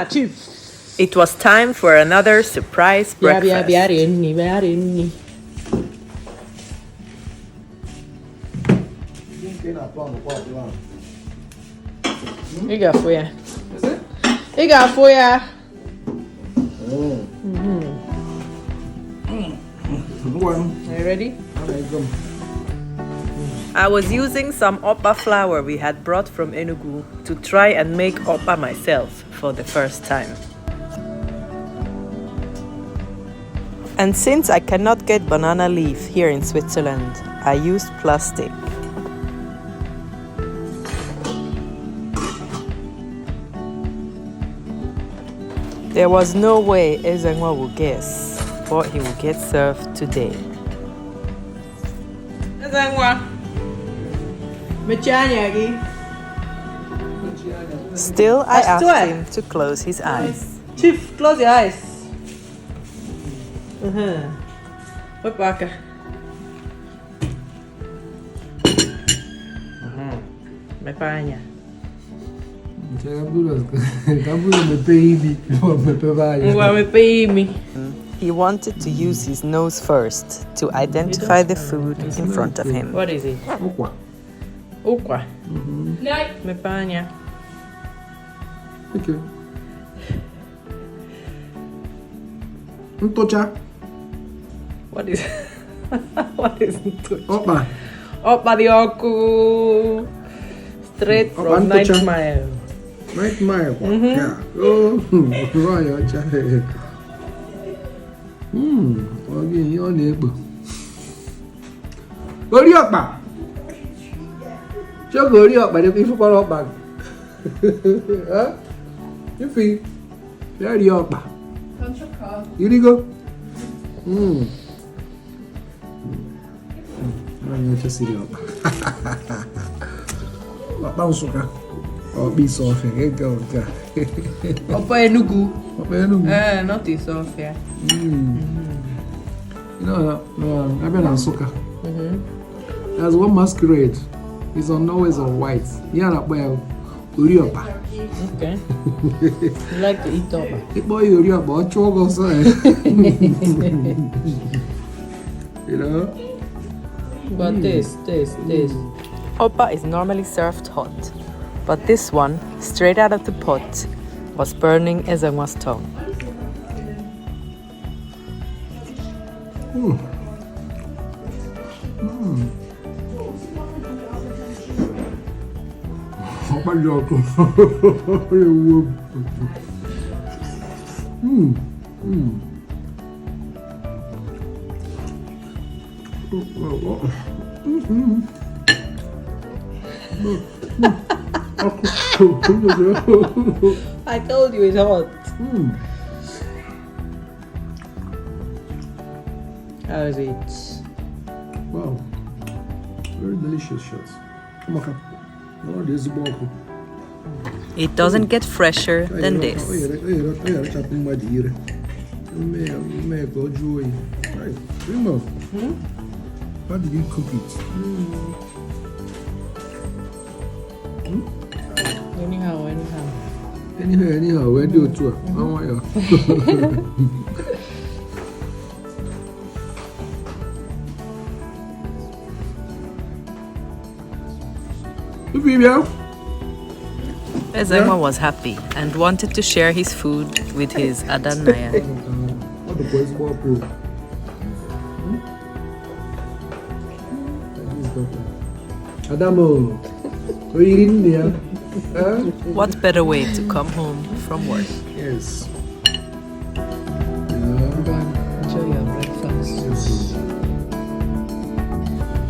Chief. It was time for another surprise breakfast. You got for ya. Is it? You got for ya. Are you ready? I was using some okpa flour we had brought from Enugu to try and make okpa myself for the first time. And since I cannot get banana leaf here in Switzerland, I used plastic. There was no way Ezengwa would guess what he would get served today. Ezengwa. Still, I asked him to close his eyes. Chief, close your eyes. Look back. Mepanya. He wanted to use his nose first to identify the food in front of him. What is it? Okpa. Okpa. Mepanya. Okay. Ntocha. What is what is ntocha? Okpa. Okpa di Oku. Straight from 9 Mile. 9 Mile. Yeah. Oh, right. Okay, your neighbor. Orieokpa. Cho orieokpa được if for okpa. Huh? You feel? Orieokpa. You đi go. Anh cho xí được. Bao suka. Be soft here. Go. Okpa Enugu. Okpa Enugu. Not this soft here. You know, I've been on suka. There's one masquerade. It's always on white. Yeah, that well, orieokpa. Okay. You like to eat okpa? It boy orieokpa, chogo so. You know. But taste. Okpa is normally served hot, but this one, straight out of the pot, was burning Ezengwa's tongue. Okpa di Oku. I told you it's hot. How is it? Wow, very delicious shots. Oh, this is Oku. It doesn't get fresher than this. How did you cook it? Anyhow, where do you do it? I want you. Ezengwa was happy and wanted to share his food with his Adanaya. Adamo, are you in there? What better way to come home from work? Yes.